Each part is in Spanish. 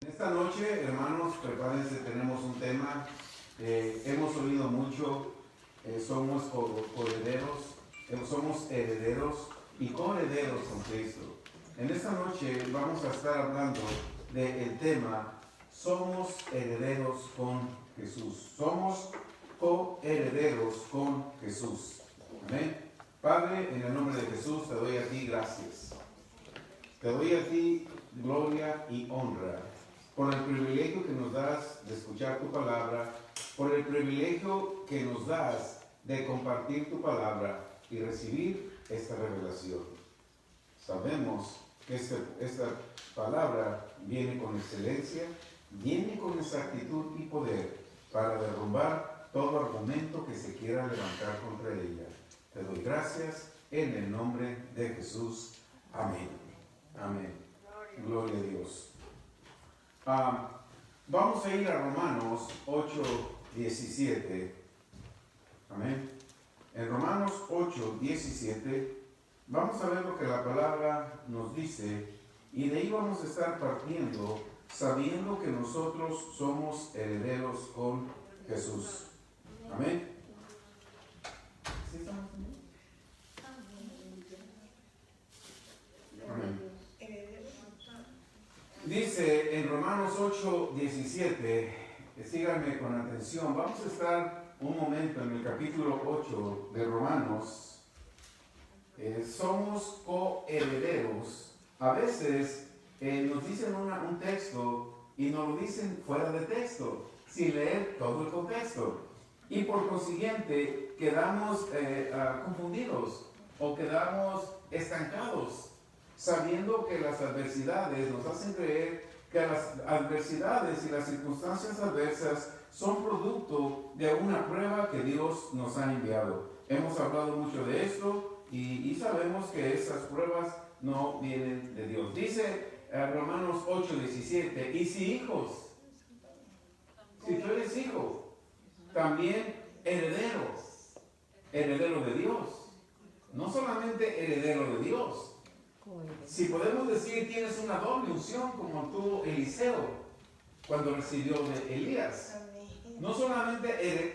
Esta noche, hermanos, prepárense, tenemos un tema. Hemos oído mucho, somos coherederos, somos herederos y coherederos con Cristo. En esta noche vamos a estar hablando del tema, somos herederos con Jesús. Somos coherederos con Jesús. Amén. Padre, en el nombre de Jesús te doy a ti gracias. Te doy a ti gloria y honra por el privilegio que nos das de escuchar tu palabra, por el privilegio que nos das de compartir tu palabra y recibir esta revelación. Sabemos que esta palabra viene con excelencia, viene con exactitud y poder para derrumbar todo argumento que se quiera levantar contra ella. Te doy gracias en el nombre de Jesús. Amén. Amén. Gloria a Dios. Vamos a ir a Romanos 8:17. Amén. En Romanos 8:17 vamos a ver lo que la palabra nos dice y de ahí vamos a estar partiendo sabiendo que nosotros somos herederos con Jesús. Amén. ¿Sí estamos bien? Amén. Dice en Romanos 8:17, síganme con atención, vamos a estar un momento en el capítulo 8 de Romanos. Somos coherederos. A veces nos dicen un texto y nos lo dicen fuera de texto, sin leer todo el contexto. Y por consiguiente quedamos confundidos o quedamos estancados, sabiendo que las adversidades nos hacen creer que las adversidades y las circunstancias adversas son producto de una prueba que Dios nos ha enviado. Hemos hablado mucho de esto y sabemos que esas pruebas no vienen de Dios. Dice Romanos 8:17, y si hijos, si tú eres hijo, también heredero de Dios, no solamente heredero de Dios. Si podemos decir, tienes una doble unción como tuvo Eliseo cuando recibió de Elías. No solamente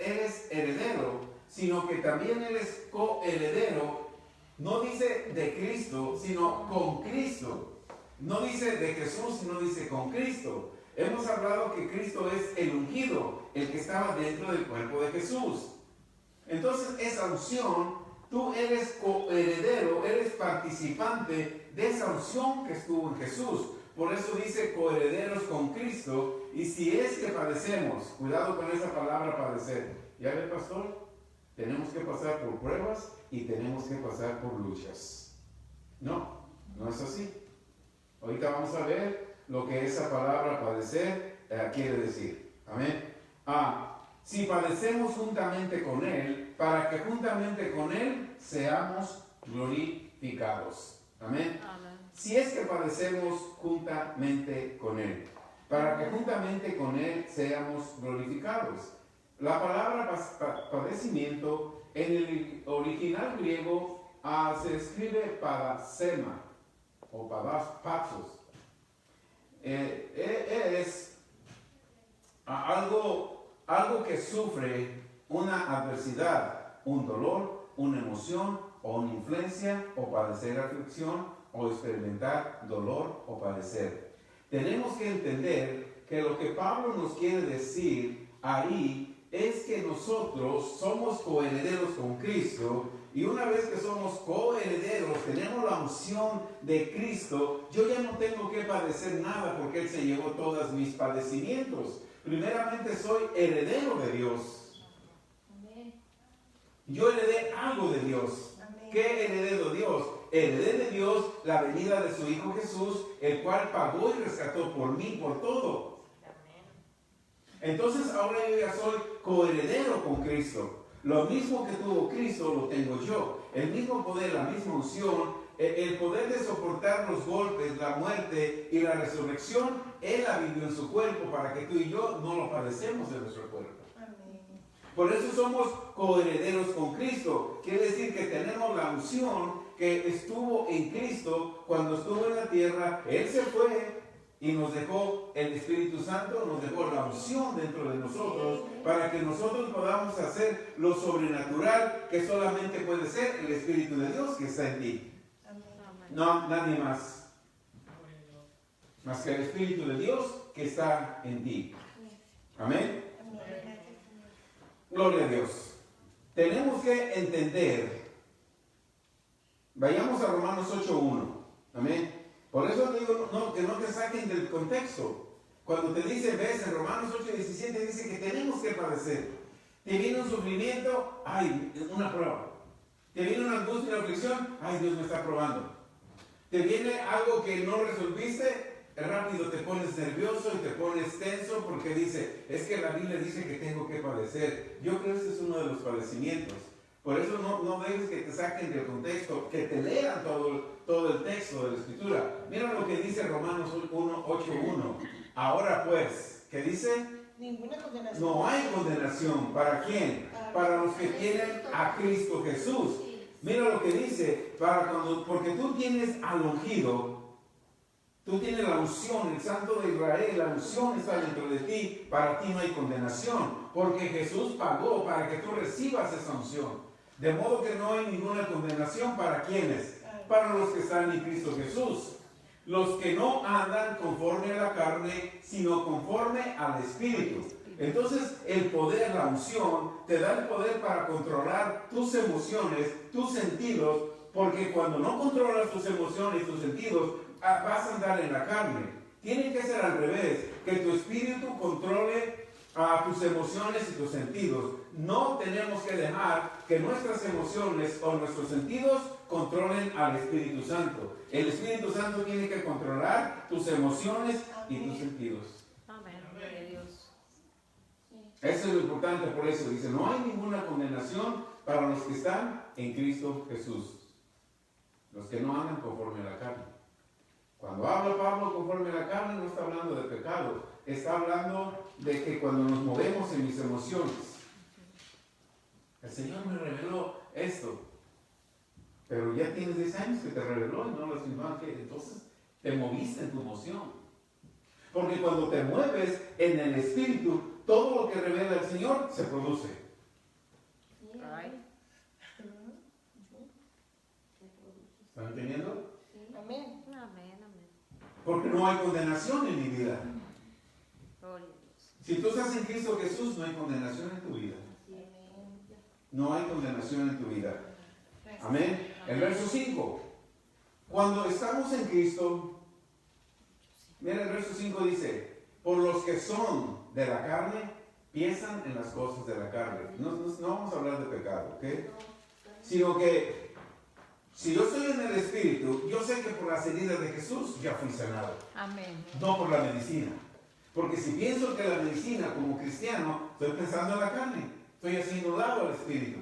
eres heredero, sino que también eres coheredero. No dice de Cristo, sino con Cristo. No dice de Jesús, sino dice con Cristo. Hemos hablado que Cristo es el ungido, el que estaba dentro del cuerpo de Jesús. Entonces esa unción, tú eres coheredero, eres participante de esa unción que estuvo en Jesús. Por eso dice coherederos con Cristo. Y si es que padecemos, cuidado con esa palabra padecer. ¿Ya ve, pastor? Tenemos que pasar por pruebas y tenemos que pasar por luchas. No es así. Ahorita vamos a ver lo que esa palabra padecer quiere decir. Amén. Si padecemos juntamente con Él, para que juntamente con Él seamos glorificados. Amén. Amén. Si es que padecemos juntamente con Él, para que juntamente con Él seamos glorificados. La palabra padecimiento en el original griego se escribe padasema o pasos. Es algo que sufre una adversidad, un dolor, una emoción o una influencia o padecer aflicción o experimentar dolor o padecer. Tenemos que entender que lo que Pablo nos quiere decir ahí es que nosotros somos coherederos con Cristo y una vez que somos coherederos, tenemos la unción de Cristo, yo ya no tengo que padecer nada porque Él se llevó todos mis padecimientos. Primeramente soy heredero de Dios. Yo heredé algo de Dios. ¿Qué heredé de Dios? Heredé de Dios la venida de su Hijo Jesús, el cual pagó y rescató por mí, por todo. Entonces ahora yo ya soy coheredero con Cristo. Lo mismo que tuvo Cristo lo tengo yo. El mismo poder, la misma unción, el poder de soportar los golpes, la muerte y la resurrección, Él la vivió en su cuerpo para que tú y yo no lo padecemos en nuestro cuerpo. Por eso somos coherederos con Cristo. Quiere decir que tenemos la unción que estuvo en Cristo cuando estuvo en la tierra. Él se fue, y nos dejó el Espíritu Santo, nos dejó la unción dentro de nosotros para que nosotros podamos hacer lo sobrenatural que solamente puede ser el Espíritu de Dios que está en ti. No, nadie más. Más que el Espíritu de Dios que está en ti. Amén. Gloria a Dios. Tenemos que entender. Vayamos a Romanos 8:1. Amén. Por eso digo que no te saquen del contexto. Cuando te dice, ves, en Romanos 8:17 dice que tenemos que padecer. Te viene un sufrimiento, ay, una prueba. Te viene una angustia y una aflicción, ay, Dios me está probando. Te viene algo que no resolviste, rápido te pones nervioso y te pones tenso porque dice, es que la Biblia dice que tengo que padecer. Yo creo que este es uno de los padecimientos. Por eso no dejes que te saquen del contexto, que te lean todo el texto de la Escritura. Mira lo que dice Romanos 8:1. Ahora pues, ¿qué dice? Ninguna condenación. No hay condenación. ¿Para quién? Para los que tienen a Cristo Jesús. Mira lo que dice, porque tú tienes al ungido, tú tienes la unción, el Santo de Israel, la unción está dentro de ti, para ti no hay condenación, porque Jesús pagó para que tú recibas esa unción. De modo que no hay ninguna condenación para quienes, para los que están en Cristo Jesús, los que no andan conforme a la carne, sino conforme al Espíritu. Entonces el poder, la unción, te da el poder para controlar tus emociones, tus sentidos, porque cuando no controlas tus emociones, tus sentidos, vas a andar en la carne. Tiene que ser al revés, que tu espíritu controle tus emociones y tus sentidos. No tenemos que dejar que nuestras emociones o nuestros sentidos controlen al Espíritu Santo. El Espíritu Santo tiene que controlar tus emociones y tus sentidos. Amén. Dios. Eso es lo importante, por eso dice, no hay ninguna condenación para los que están en Cristo Jesús. Los que no andan conforme a la carne. Cuando habla Pablo conforme a la carne, no está hablando de pecado. Está hablando de que cuando nos movemos en mis emociones, el Señor me reveló esto, pero ya tienes 10 años que te reveló y no lo has que entonces te moviste en tu emoción. Porque cuando te mueves en el Espíritu, todo lo que revela el Señor se produce. ¿Están entendiendo? Amén. Amén. Porque no hay condenación en mi vida. Gloria a Dios. Si tú estás en Cristo Jesús, no hay condenación en tu vida. No hay condenación en tu vida. Amén. El verso 5. Cuando estamos en Cristo, mira el verso 5 dice, por los que son de la carne, piensan en las cosas de la carne. No vamos a hablar de pecado, ¿ok? Sino que si yo estoy en el Espíritu, yo sé que por las heridas de Jesús ya fui sanado. Amén. No por la medicina. Porque si pienso que la medicina como cristiano, estoy pensando en la carne. Estoy haciendo lado al Espíritu.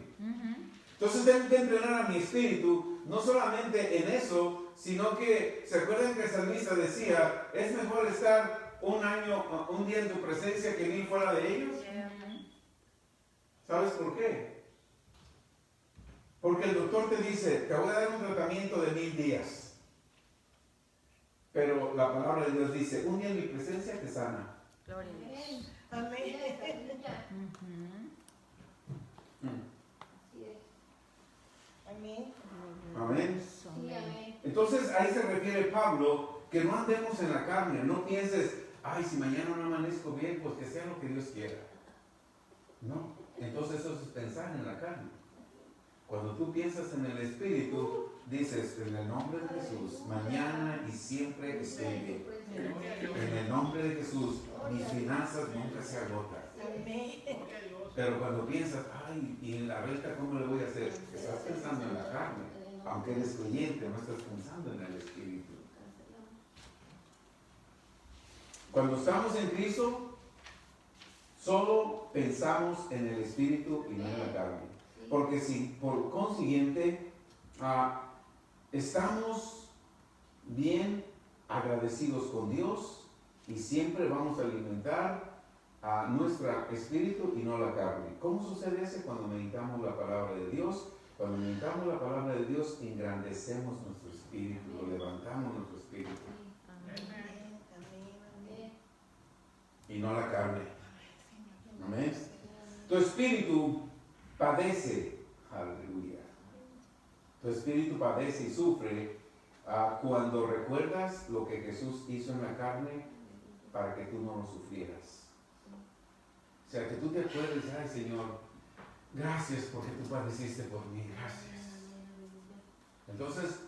Entonces tengo que entrenar a mi espíritu, no solamente en eso, sino que, ¿se acuerdan que el salmista decía, es mejor estar un día en tu presencia que 1000 fuera de ellos? ¿Sabes por qué? Porque el doctor te dice, te voy a dar un tratamiento de 1000 días. Pero la palabra de Dios dice, un día en mi presencia te sana. Gloria a Dios. Amén. Amén. Amén. Sí, amén. Entonces ahí se refiere Pablo, que no andemos en la carne, no pienses, ay, si mañana no amanezco bien, pues que sea lo que Dios quiera. No, entonces eso es pensar en la carne. Cuando tú piensas en el Espíritu, dices, en el nombre de Jesús, mañana y siempre estoy bien. En el nombre de Jesús, mis finanzas nunca se agotan. Amén. Pero cuando piensas, ay, ¿y en la renta cómo le voy a hacer? Estás pensando en la carne. Aunque eres creyente, no estás pensando en el Espíritu. Cuando estamos en Cristo, solo pensamos en el Espíritu y no en la carne. Porque si por consiguiente estamos bien agradecidos con Dios y siempre vamos a alimentar a nuestro espíritu y no la carne. ¿Cómo sucede eso? Cuando meditamos la palabra de Dios. Cuando meditamos la palabra de Dios, engrandecemos nuestro espíritu, lo levantamos nuestro espíritu. Amén. no la carne. Amén. Tu espíritu padece, aleluya. Tu espíritu padece y sufre cuando recuerdas lo que Jesús hizo en la carne para que tú no lo sufrieras. O sea, que tú te acuerdes, ay Señor, gracias porque tú padeciste por mí, gracias. Entonces,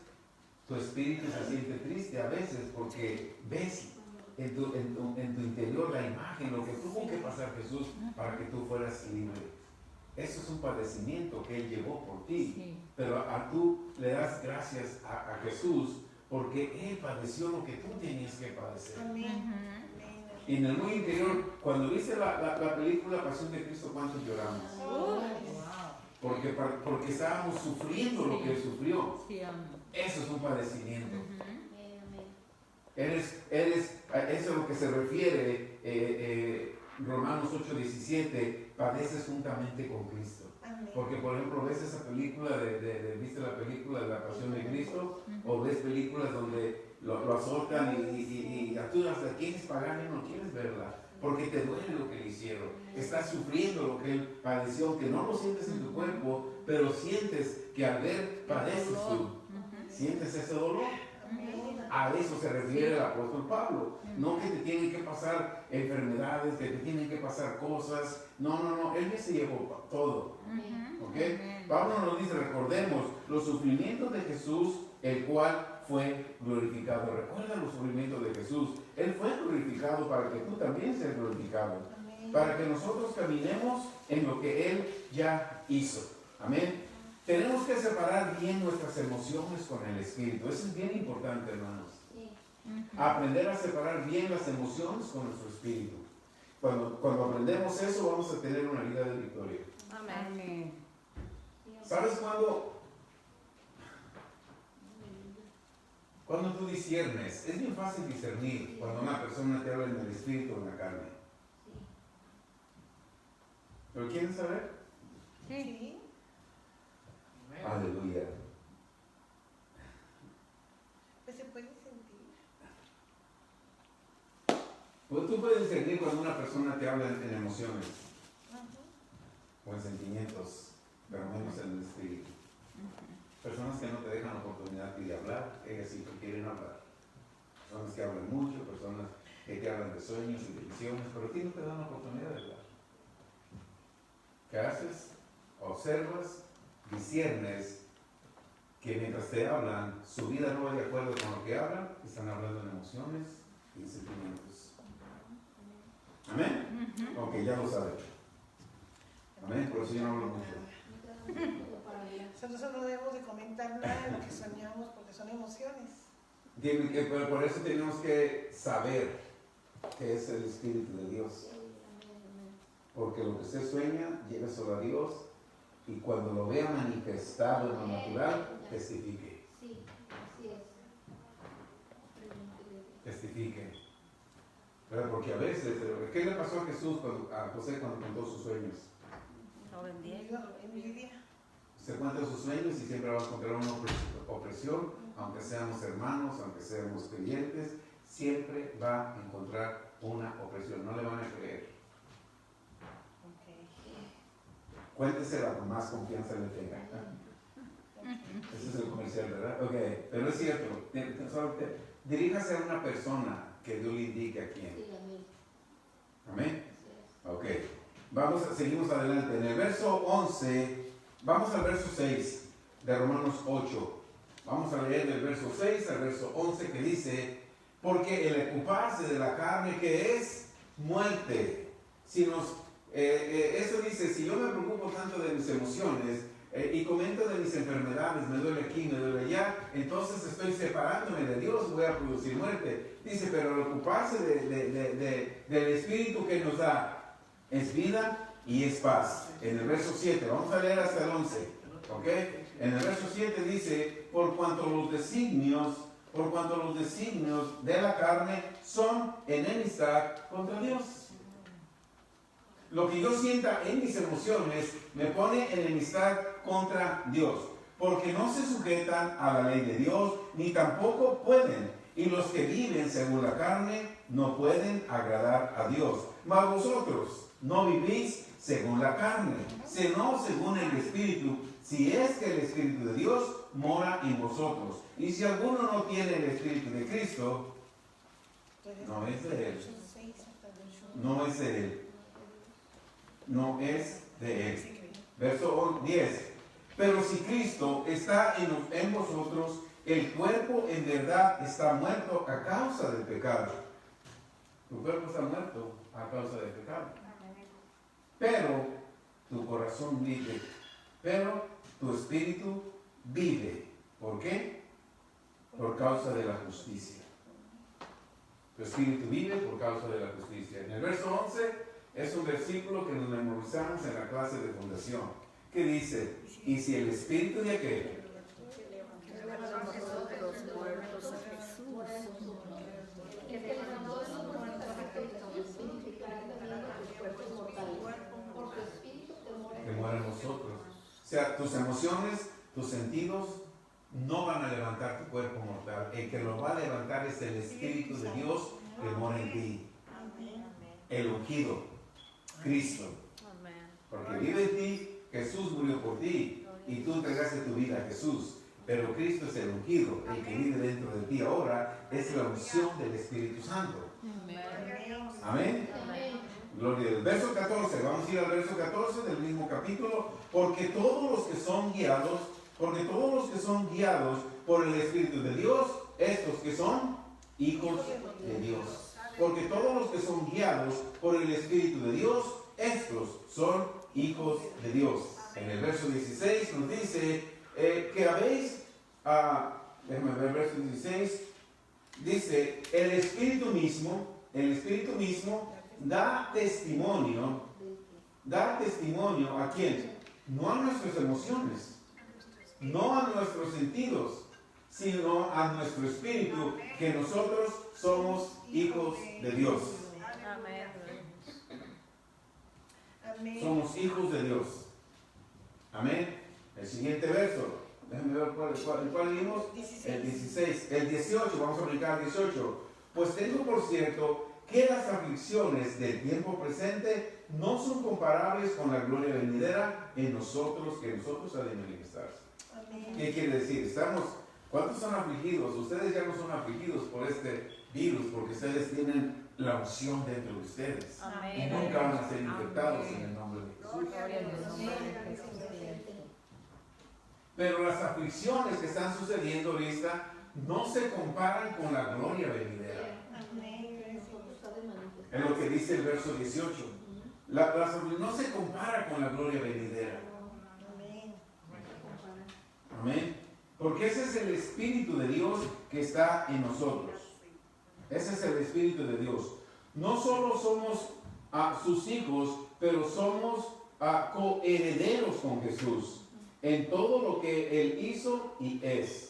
tu espíritu se siente triste a veces porque ves en tu interior la imagen, lo que tuvo que pasar Jesús para que tú fueras libre. Eso es un padecimiento que Él llevó por ti. Sí. Pero a tú le das gracias a Jesús porque Él padeció lo que tú tenías que padecer. Amén. Y en el muy interior, cuando viste la película Pasión de Cristo, ¿cuántos lloramos? Porque estábamos sufriendo lo que Él sufrió. Sí, amén. Eso es un padecimiento. Amén. Eso es a lo que se refiere Romanos 8:17, padeces juntamente con Cristo. Porque, por ejemplo, ves esa película, viste la película de la Pasión de Cristo, o ves películas donde lo azotan y tú hasta quieres pagar y no quieres verla, porque te duele lo que le hicieron. Estás sufriendo lo que Él padeció, que no lo sientes en tu cuerpo, pero sientes que al ver padeces tú. Sientes ese dolor. A eso se refiere el apóstol Pablo. No que te tienen que pasar enfermedades, que te tienen que pasar cosas. No. Él ya se llevó todo. ¿Ok? Pablo nos dice, recordemos los sufrimientos de Jesús, el cual fue glorificado. Recuerda los sufrimientos de Jesús. Él fue glorificado para que tú también seas glorificado. Para que nosotros caminemos en lo que Él ya hizo. Amén. Tenemos que separar bien nuestras emociones con el espíritu. Eso es bien importante, hermanos. Aprender a separar bien las emociones con nuestro espíritu. Cuando aprendemos eso, vamos a tener una vida de victoria. Amén. ¿Sabes cuando tú disciernes? Es bien fácil discernir cuando una persona te habla en el espíritu o en la carne. ¿Pero quieren saber? Sí. Aleluya. Pues se puede sentir. Pues tú puedes discernir cuando una persona te habla en emociones o en sentimientos, pero menos en el espíritu. Personas que no te dejan la oportunidad de hablar, ellas sí que quieren hablar. Personas que hablan mucho, personas que te hablan de sueños y de visiones, pero a ti no te dan la oportunidad de hablar. ¿Qué haces? Observas, disciernes que mientras te hablan, su vida no va de acuerdo con lo que hablan, están hablando en emociones y sentimientos. ¿Amén? Ok, ya lo saben. Amén, por eso yo no hablo mucho. Nosotros no debemos de comentar nada de lo que soñamos porque son emociones. Pero por eso tenemos que saber que es el Espíritu de Dios. Porque lo que usted sueña, lléveselo a Dios y cuando lo vea manifestado en lo natural, testifique. Sí, así es. Testifique. ¿Verdad? Porque a veces, ¿qué le pasó a Jesús a José cuando contó sus sueños? Lo bendiga. Envidia. Se cuenta sus sueños y siempre va a encontrar una opresión, aunque seamos hermanos, aunque seamos creyentes, siempre va a encontrar una opresión, no le van a creer. Cuéntesela con más confianza le tenga. Ese es el comercial, ¿verdad? Ok, pero es cierto, diríjase a una persona que Dios le indique a quién. Amén. Ok, seguimos adelante. En el verso 11, vamos al verso 6 de Romanos 8. Vamos a leer del verso 6 al verso 11 que dice, porque el ocuparse de la carne que es muerte. Eso dice, si yo me preocupo tanto de mis emociones y comento de mis enfermedades, me duele aquí, me duele allá, entonces estoy separándome de Dios, voy a producir muerte. Dice, pero el ocuparse del Espíritu que nos da es vida y es paz. En el verso 7, vamos a leer hasta el 11, ¿ok? En el verso 7 dice, por cuanto los designios de la carne son enemistad contra Dios. Lo que yo sienta en mis emociones me pone enemistad contra Dios, porque no se sujetan a la ley de Dios, ni tampoco pueden. Y los que viven según la carne no pueden agradar a Dios. Mas vosotros no vivís según la carne, sino según el Espíritu, si es que el Espíritu de Dios mora en vosotros. Y si alguno no tiene el Espíritu de Cristo, no es de él. No es de él. No es de él. Verso 10. Pero si Cristo está en vosotros, el cuerpo en verdad está muerto a causa del pecado. Tu cuerpo está muerto a causa del pecado. Pero tu corazón vive. Pero tu espíritu vive. ¿Por qué? Por causa de la justicia. Tu espíritu vive por causa de la justicia. En el verso 11 es un versículo que nos memorizamos en la clase de fundación, que dice, y si el espíritu de aquel que muera en nosotros. O sea, tus emociones, tus sentidos no van a levantar tu cuerpo mortal. El que lo va a levantar es el Espíritu de Dios que mora en ti. El ungido, Cristo. Porque vive en ti, Jesús murió por ti y tú entregaste tu vida a Jesús. Pero Cristo es el ungido, el que vive dentro de ti ahora, es la unción del Espíritu Santo. Amén. Gloria a Dios. Verso 14, vamos a ir al verso 14 del mismo capítulo. Porque todos los que son guiados por el Espíritu de Dios, estos que son hijos de Dios. Porque todos los que son guiados por el Espíritu de Dios, estos son hijos de Dios. En el verso 16 nos dice que habéis, déjame ver el verso 16, dice, el Espíritu mismo da testimonio ¿a quién? No a nuestras emociones, no a nuestros sentidos, sino a nuestro espíritu, que nosotros somos hijos de Dios. Amén. Somos hijos de Dios. Amén. El siguiente verso, déjenme ver cuál leímos. El 16, el 18, vamos a aplicar el 18. Pues tengo por cierto que las aflicciones del tiempo presente no son comparables con la gloria venidera en nosotros, que nosotros ha de manifestarse. ¿Qué quiere decir? ¿Cuántos son afligidos? Ustedes ya no son afligidos por este virus, porque ustedes tienen la unción dentro de ustedes. Amén. Y nunca van a ser infectados en el nombre de Jesús. Pero las aflicciones que están sucediendo ahorita no se comparan con la gloria venidera. Es lo que dice el verso 18. No se compara con la gloria venidera. Amén. Porque ese es el Espíritu de Dios que está en nosotros. Ese es el Espíritu de Dios. No solo somos sus hijos, pero somos coherederos con Jesús en todo lo que Él hizo y es.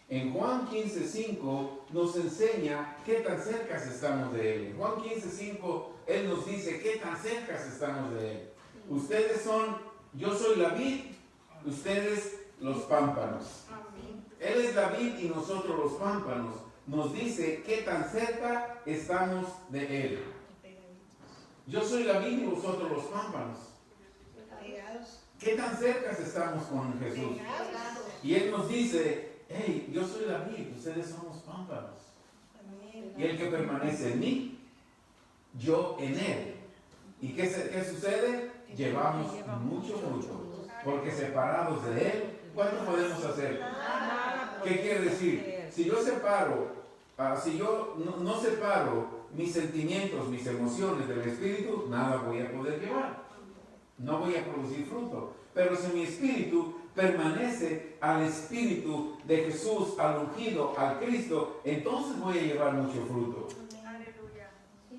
En Juan 15:5 nos enseña qué tan cerca estamos de Él. En Juan 15:5 Él nos dice qué tan cerca estamos de Él. Yo soy la vid, ustedes los pámpanos. Él es la vid y nosotros los pámpanos. Nos dice qué tan cerca estamos de Él. Yo soy la vid y vosotros los pámpanos. ¿Qué tan cerca estamos con Jesús? Y Él nos dice, hey, yo soy la vid, ustedes somos pámpanos. Y el que permanece en mí, yo en Él. ¿Y qué sucede? Llevamos mucho fruto. Porque separados de Él, ¿cuánto podemos hacer? ¿Qué quiere decir? Si yo no separo mis sentimientos, mis emociones del Espíritu, nada voy a poder llevar. No voy a producir fruto. Pero si mi espíritu permanece al Espíritu de Jesús, al ungido, al Cristo, entonces voy a llevar mucho fruto.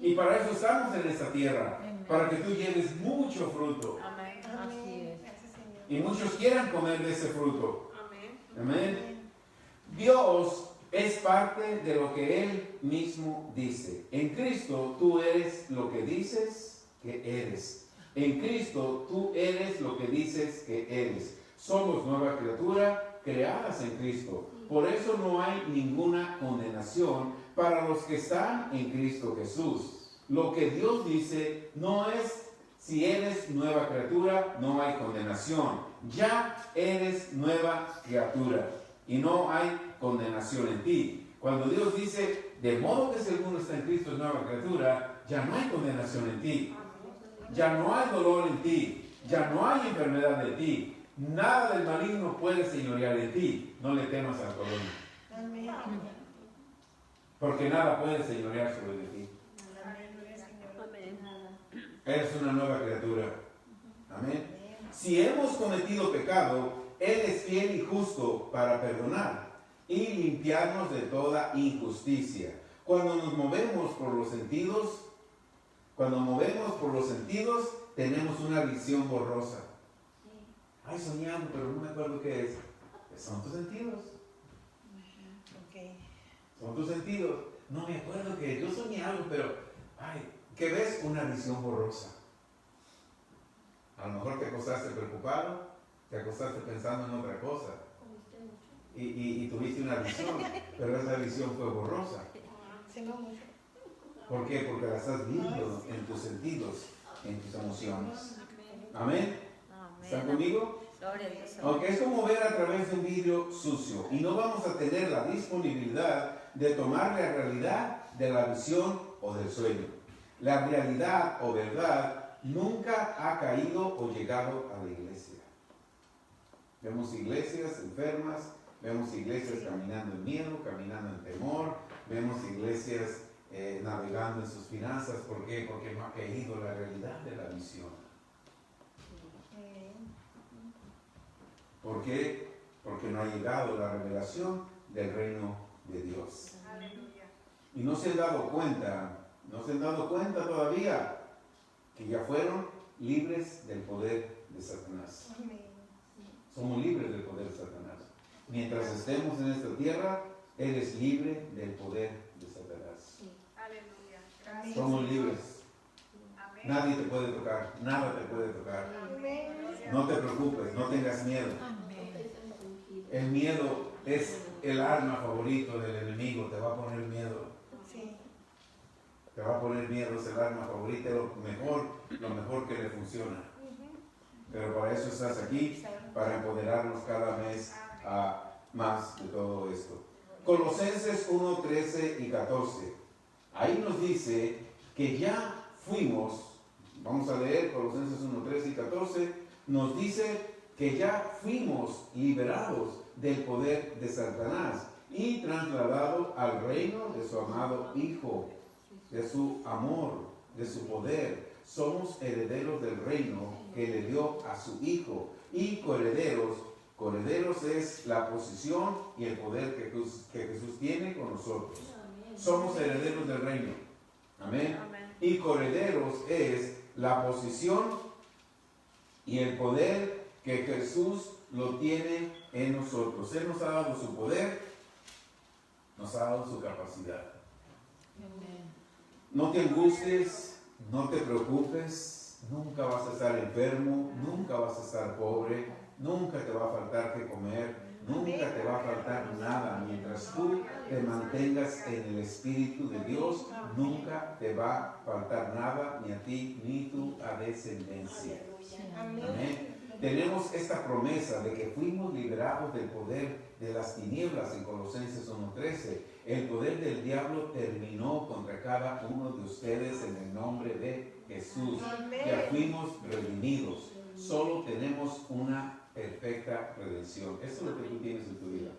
Y para eso estamos en esta tierra, para que tú lleves mucho fruto. Y muchos quieran comer de ese fruto. Amén. Dios es parte de lo que Él mismo dice. En Cristo tú eres lo que dices que eres. En Cristo tú eres lo que dices que eres. Somos nueva criatura creadas en Cristo. Por eso no hay ninguna condenación para los que están en Cristo Jesús. Lo que Dios dice no es si eres nueva criatura, no hay condenación. Ya eres nueva criatura y no hay condenación en ti. Cuando Dios dice, de modo que si alguno está en Cristo es nueva criatura, ya no hay condenación en ti. Ya no hay dolor en ti. Ya no hay enfermedad en ti. Nada del maligno puede señorear en ti. No le temas al corona. Amén. Porque nada puede señorear sobre ti. Aleluya, Señor. Eres una nueva criatura. Amén. Si hemos cometido pecado, Él es fiel y justo para perdonar y limpiarnos de toda injusticia. Cuando nos movemos por los sentidos, tenemos una visión borrosa. Ay, soñando, pero no me acuerdo qué es. Son tus sentidos. Ok. Son tus sentidos. No me acuerdo que yo soñé algo, pero, ay, ¿qué ves? Una visión borrosa. A lo mejor te acostaste preocupado, te acostaste pensando en otra cosa. Y tuviste una visión, pero esa visión fue borrosa. Sí, no mucho. ¿Por qué? Porque la estás viendo en tus sentidos, en tus emociones. Amén. ¿Están conmigo? Gloria a Dios. Aunque es como ver a través de un vidrio sucio y no vamos a tener la disponibilidad de tomar la realidad de la visión o del sueño. La realidad o verdad nunca ha caído o llegado a la iglesia. Vemos iglesias enfermas, vemos iglesias caminando en miedo, caminando en temor, vemos iglesias navegando en sus finanzas. ¿Por qué? Porque no ha caído la realidad de la visión. ¿Por qué? Porque no ha llegado la revelación del reino de Dios. Aleluya. Y no se han dado cuenta todavía que ya fueron libres del poder de Satanás. Amén. Somos libres del poder de Satanás. Mientras estemos en esta tierra, eres libre del poder de Satanás. Aleluya. Amén. Somos libres. Amén. Nadie te puede tocar, nada te puede tocar. Amén. No te preocupes, no tengas miedo. El miedo es el arma favorito del enemigo, te va a poner miedo. Sí. Te va a poner miedo, es el arma favorita, lo mejor que le funciona. Pero para eso estás aquí, para empoderarnos cada mes más de todo esto. Colosenses 1, 13 y 14. Ahí nos dice que ya fuimos, vamos a leer Colosenses 1, 13 y 14, nos dice que ya fuimos liberados del poder de Satanás y trasladados al reino de su amado Hijo, de su amor, de su poder. Somos herederos del reino que le dio a su Hijo y coherederos. Coherederos es la posición y el poder que Jesús tiene con nosotros. Somos herederos del reino. Amén. Y coherederos es la posición y el poder que Jesús lo tiene en nosotros. Él nos ha dado su poder, nos ha dado su capacidad. No te angusties, no te preocupes, nunca vas a estar enfermo, nunca vas a estar pobre, nunca te va a faltar que comer, nunca te va a faltar nada. Mientras tú te mantengas en el Espíritu de Dios, nunca te va a faltar nada, ni a ti, ni tu descendencia. Amén. Tenemos esta promesa de que fuimos liberados del poder de las tinieblas en Colosenses 1:13. El poder del diablo terminó contra cada uno de ustedes en el nombre de Jesús. Ya fuimos redimidos. Solo tenemos una perfecta redención. Eso es lo que tú tienes en tu vida.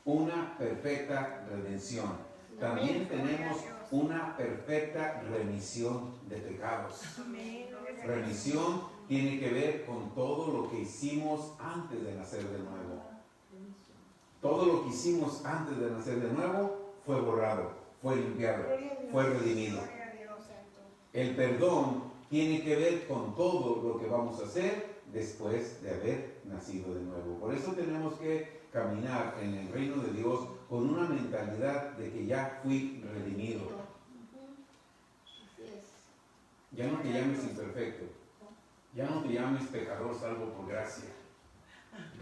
Una perfecta redención. También tenemos una perfecta remisión de pecados. Remisión tiene que ver con todo lo que hicimos antes de nacer de nuevo. Todo lo que hicimos antes de nacer de nuevo fue borrado, fue limpiado, fue redimido. El perdón tiene que ver con todo lo que vamos a hacer después de haber nacido de nuevo. Por eso tenemos que caminar en el reino de Dios con una mentalidad de que ya fui redimido. Ya no te llames imperfecto. Ya no te llames pecador salvo por gracia,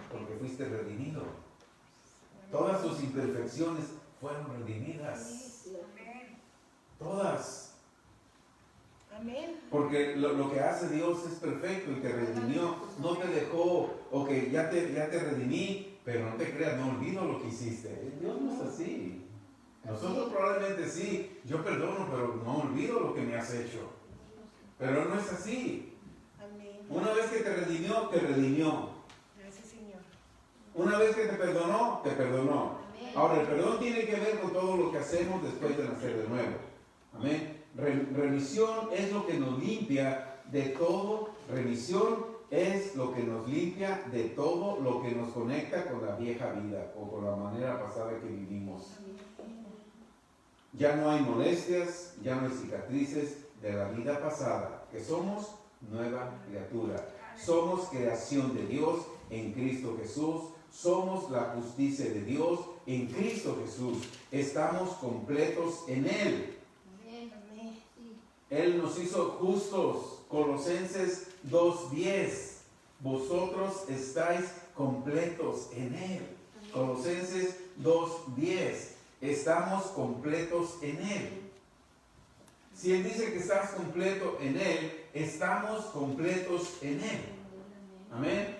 porque fuiste redimido. Todas tus imperfecciones fueron redimidas. Amén. Todas. Amén. Porque lo que hace Dios es perfecto y te redimió. No te dejó, ok, ya te redimí, pero no te creas, no olvido lo que hiciste. Dios no es así. Nosotros probablemente sí, yo perdono, pero no olvido lo que me has hecho. Pero no es así. Amén. Una vez que te redimió, te redimió. Gracias, Señor. Una vez que te perdonó, te perdonó. Ahora, el perdón tiene que ver con todo lo que hacemos después de nacer de nuevo. Amén. Remisión es lo que nos limpia de todo. Remisión es lo que nos limpia de todo lo que nos conecta con la vieja vida o con la manera pasada que vivimos. Ya no hay molestias, ya no hay cicatrices de la vida pasada, que somos nueva criatura. Somos creación de Dios en Cristo Jesús. Somos la justicia de Dios en Cristo Jesús. Estamos completos en Él. Amén. Él nos hizo justos. Colosenses 2:10. Vosotros estáis completos en Él. Colosenses 2:10. Estamos completos en Él. Si Él dice que estás completo en Él, estamos completos en Él. Amén.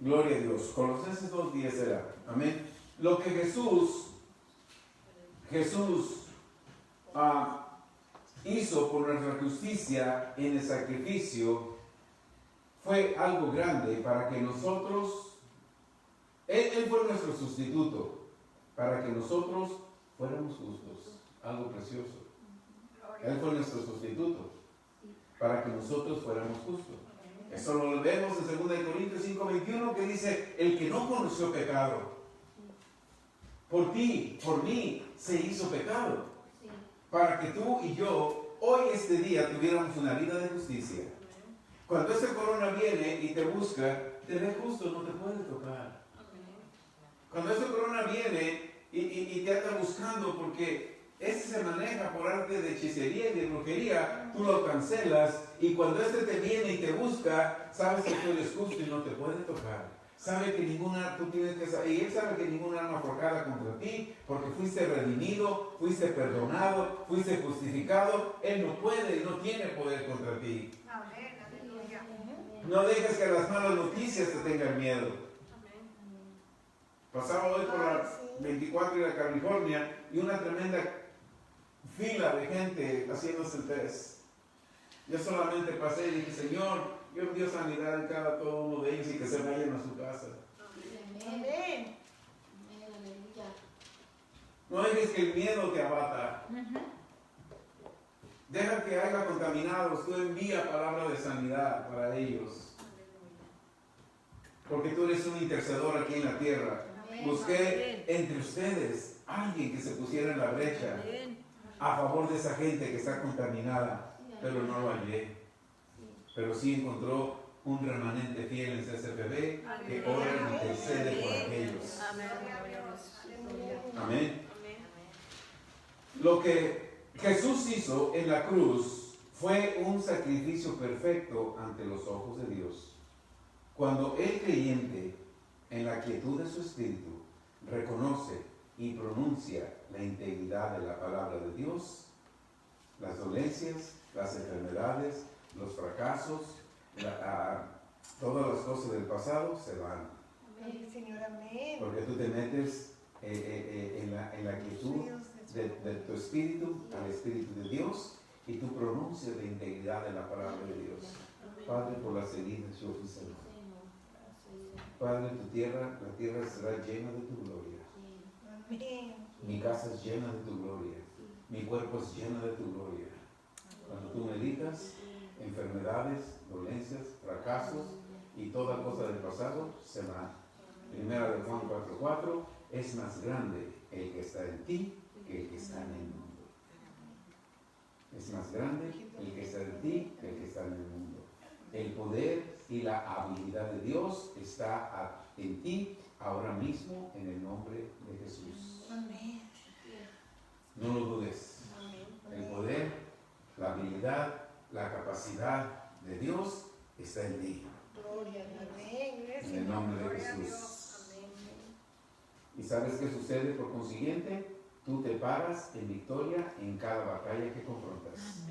Gloria a Dios. Colosenses 2:10 era. Amén. Lo que Jesús hizo por nuestra justicia en el sacrificio fue algo grande para que nosotros, Él fue nuestro sustituto, para que nosotros fuéramos justos. Algo precioso. Él fue nuestro sustituto, para que nosotros fuéramos justos. Eso lo vemos en 2 Corintios 5:21, que dice, el que no conoció pecado, por ti, por mí, se hizo pecado, para que tú y yo, hoy este día, tuviéramos una vida de justicia. Cuando ese corona viene y te busca, te ve justo, no te puede tocar. Cuando ese corona viene y te anda buscando porque este se maneja por arte de hechicería y de brujería, tú lo cancelas, y cuando este te viene y te busca, sabes que tú eres justo y no te puede tocar. Sabe que ninguna, tú tienes que saber, y Él sabe que ninguna arma forjada contra ti, porque fuiste redimido, fuiste perdonado, fuiste justificado. Él no puede y no tiene poder contra ti. Amén. Aleluya. No dejes que las malas noticias te tengan miedo. Pasaba hoy por la 24 y la California y una tremenda fila de gente haciéndose el test. Yo solamente pasé y dije, Señor, yo envío sanidad en todo uno de ellos y que se vayan a su casa. Amén. No dejes que el miedo te abata. Deja que haya contaminados. Tú envía palabra de sanidad para ellos. Porque tú eres un intercedor aquí en la tierra. Busqué entre ustedes alguien que se pusiera en la brecha a favor de esa gente que está contaminada, pero no lo hallé. Pero sí encontró un remanente fiel en CCPB que ora y intercede por aquellos. Amén. Lo que Jesús hizo en la cruz fue un sacrificio perfecto ante los ojos de Dios. Cuando el creyente, en la quietud de su espíritu, reconoce y pronuncia la integridad de la palabra de Dios, las dolencias, las enfermedades, los fracasos, todas las cosas del pasado se van. Amén, Señor, amén. Porque tú te metes en la quietud de tu espíritu al espíritu de Dios y tú pronuncias la integridad de la palabra de Dios. Padre, por las heridas yo fui sanado. Padre, la tierra será llena de tu gloria. Amén. Mi casa es llena de tu gloria. Mi cuerpo es lleno de tu gloria. Cuando tú me elijas, enfermedades, dolencias, fracasos y toda cosa del pasado se van. Primera de Juan 4:4, es más grande el que está en ti que el que está en el mundo. Es más grande el que está en ti que el que está en el mundo. El poder y la habilidad de Dios está en ti ahora mismo en el nombre de Jesús. Amén. No lo dudes. El poder, la habilidad, la capacidad de Dios está en ti. Gloria, amén. En el nombre de Jesús. ¿Y sabes qué sucede por consiguiente? tú te paras en victoria en cada batalla que confrontas.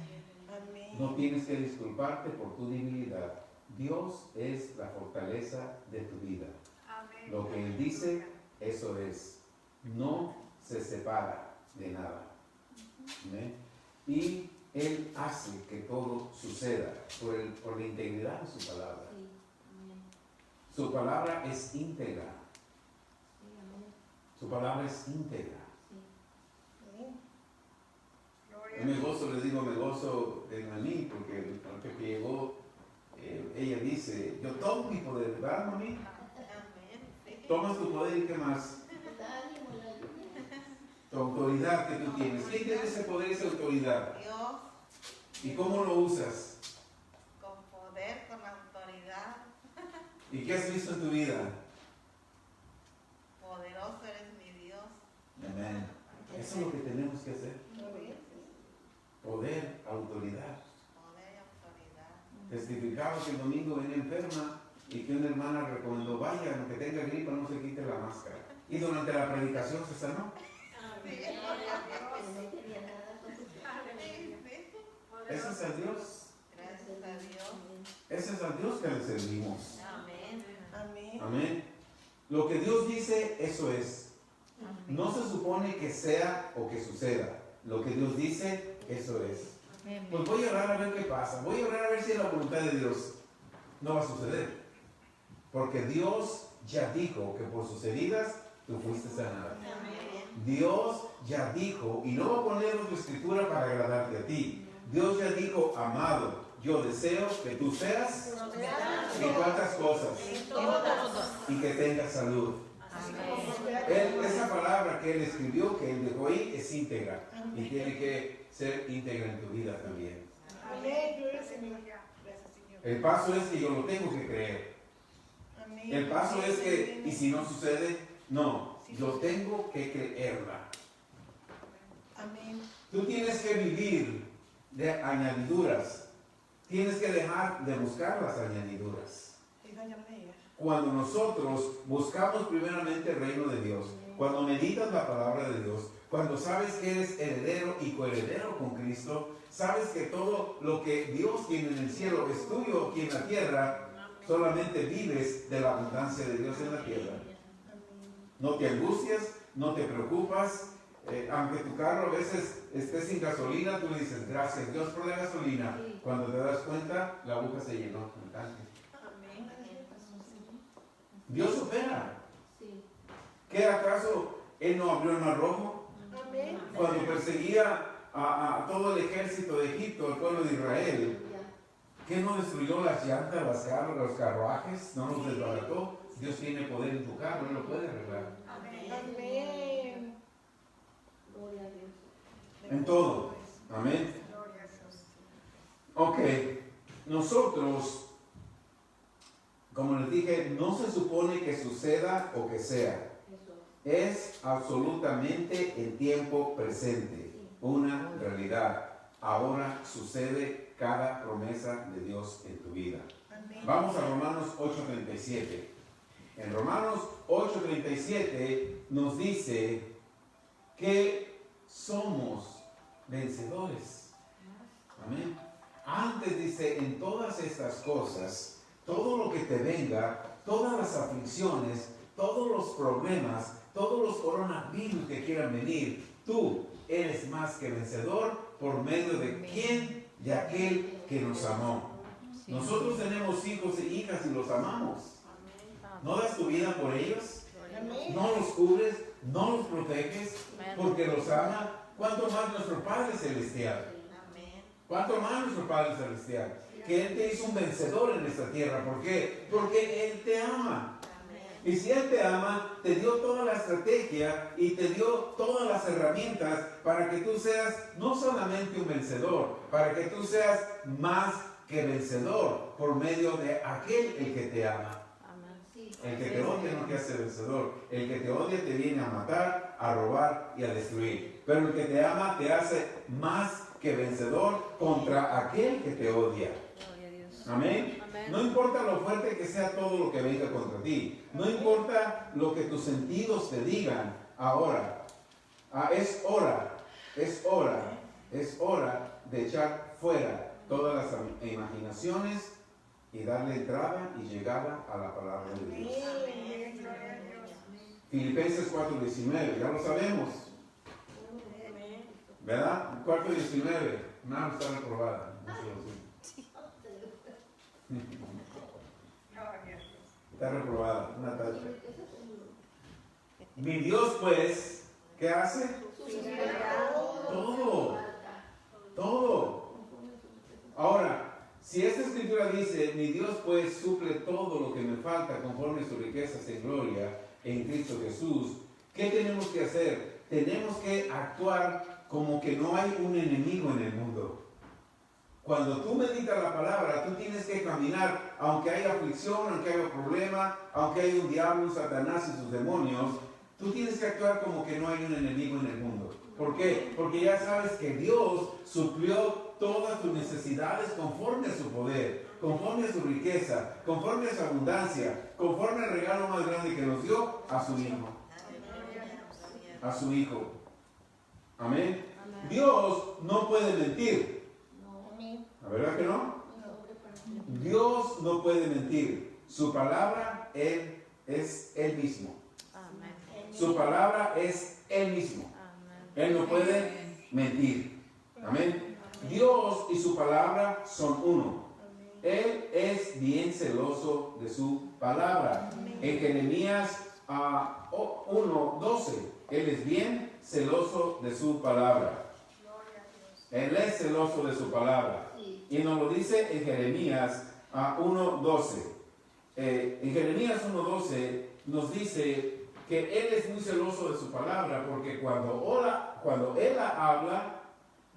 Amén. No tienes que disculparte por tu debilidad. Dios es la fortaleza de tu vida. Amén. Lo que Él dice, eso es. No se separa de nada. ¿Amén? Y Él hace que todo suceda por la integridad de su palabra. Sí. Amén. Su palabra es íntegra. Sí, amén. Su palabra es íntegra. Sí. Amén. Gloria Yo me gozo, les digo, me gozo en mí, porque el que llegó, ella dice, yo tomo mi poder, ¿verdad, mami? Amén. Sí. Tomas tu poder y ¿qué más? Ánimo, la lluvia. Tu autoridad que tú tienes. ¿Quién tiene ese poder, esa autoridad? Dios ¿Y cómo lo usas? con poder, con autoridad. ¿Y qué has visto en tu vida? Poderoso eres mi Dios. Amén. Eso es lo que tenemos que hacer. Amén. Poder, autoridad. Poder y autoridad. Testificaba que el domingo venía enferma y que una hermana recomendó, vaya, aunque tenga gripa no se quite la máscara. Y durante la predicación se sanó. Amén. No quería nada con su Sí, sí. Ese es el Dios. Gracias a Dios. Ese es al Dios que le servimos. Amén. Amén. Amén. Lo que Dios dice, eso es. No se supone que sea o que suceda. Lo que Dios dice, eso es. Pues voy a orar a ver qué pasa. Voy a orar a ver si es la voluntad de Dios. No va a suceder. Porque Dios ya dijo que por sus heridas tú fuiste sanada. Amén. Dios ya dijo, y no va a poner otra escritura para agradarte a ti. Dios ya dijo, amado, yo deseo que tú seas en cuantas cosas y que tengas salud. Esa palabra que Él escribió, que Él dejó ahí, es íntegra. Y tiene que ser íntegra en tu vida también. Amén. Gloria al Señor. Gracias, Señor. El paso es que yo lo tengo que creer. Amén. El paso es que, y si no sucede, no, yo tengo que creerla. Amén. Tú tienes que vivir de añadiduras. Tienes que dejar de buscar las añadiduras. Diga, ya me diga. Cuando nosotros buscamos primeramente el reino de Dios, cuando meditas la palabra de Dios, cuando sabes que eres heredero y coheredero con Cristo, sabes que todo lo que Dios tiene en el cielo es tuyo aquí en la tierra, solamente vives de la abundancia de Dios en la tierra. No te angustias, no te preocupas, aunque tu carro a veces esté sin gasolina, tú dices, gracias Dios por la gasolina. Cuando te das cuenta, la boca se llenó. Amén. Dios opera. Sí. ¿Qué acaso Él no abrió el mar rojo? Amén. Cuando perseguía a todo el ejército de Egipto, al pueblo de Israel, ¿qué no destruyó las llantas, los carruajes? ¿No los desbarató? Dios tiene poder en tu carro, Él lo puede arreglar. Amén. Gloria a Dios. En todo. Amén. Gloria a Dios. Ok, nosotros, como les dije, no se supone que suceda o que sea. Eso. Es absolutamente en tiempo presente, una realidad. Ahora sucede cada promesa de Dios en tu vida. Amén. Vamos a Romanos 8:37. En Romanos 8:37 nos dice que somos vencedores. Amén. Antes dice, en todas estas cosas, todo lo que te venga, todas las aflicciones, todos los problemas, todos los coronavirus que quieran venir, tú eres más que vencedor por medio de quién, de aquel que nos amó. Nosotros tenemos hijos e hijas y los amamos. ¿No das tu vida por ellos? Amén. ¿No los cubres? ¿No los proteges? Porque los ama. ¿Cuánto más nuestro Padre Celestial? Amén. ¿Cuánto más nuestro Padre Celestial? Que Él te hizo un vencedor en esta tierra. ¿Por qué? Porque Él te ama. Amén. Y si Él te ama, te dio toda la estrategia y te dio todas las herramientas para que tú seas no solamente un vencedor, para que tú seas más que vencedor por medio de aquel el que te ama. Sí. El que te odia no te hace vencedor. El que te odia te viene a matar, a robar y a destruir. Pero el que te ama te hace más que vencedor contra aquel que te odia. Gloria a Dios. Amén. No importa lo fuerte que sea todo lo que venga contra ti. No importa lo que tus sentidos te digan. Ahora, Es hora de echar fuera todas las imaginaciones y darle entrada y llegada a la palabra de Dios. Amén. Gloria a Dios. Filipenses 4:19, ya lo sabemos, ¿verdad? 4:19, nada está reprobada. No se lo sé. Gloria a Dios. Está reprobada, una tacha. Mi Dios, pues, ¿qué hace? Todo. Todo. Ahora, si esta escritura dice, mi Dios pues suple todo lo que me falta conforme a sus riquezas en gloria en Cristo Jesús, ¿qué tenemos que hacer? Tenemos que actuar como que no hay un enemigo en el mundo. Cuando tú meditas la palabra, tú tienes que caminar, aunque haya aflicción, aunque haya problema, aunque haya un diablo, un Satanás y sus demonios, tú tienes que actuar como que no hay un enemigo en el mundo. ¿Por qué? Porque ya sabes que Dios suplió todas tus necesidades conforme a su poder, conforme a su riqueza, conforme a su abundancia, conforme al regalo más grande que nos dio, a su Hijo. A su Hijo. Amén. Dios no puede mentir. ¿La verdad que no? Dios no puede mentir. Su palabra, Él es Él mismo. Su palabra es Él mismo. Él no puede mentir. Amén. Dios y su palabra son uno. Él es bien celoso de su palabra. En Jeremías 1:12, Él es bien celoso de su palabra. Él es celoso de su palabra. Y nos lo dice en Jeremías 1:12. En Jeremías 1:12 nos dice que Él es muy celoso de su palabra, porque cuando Él la habla,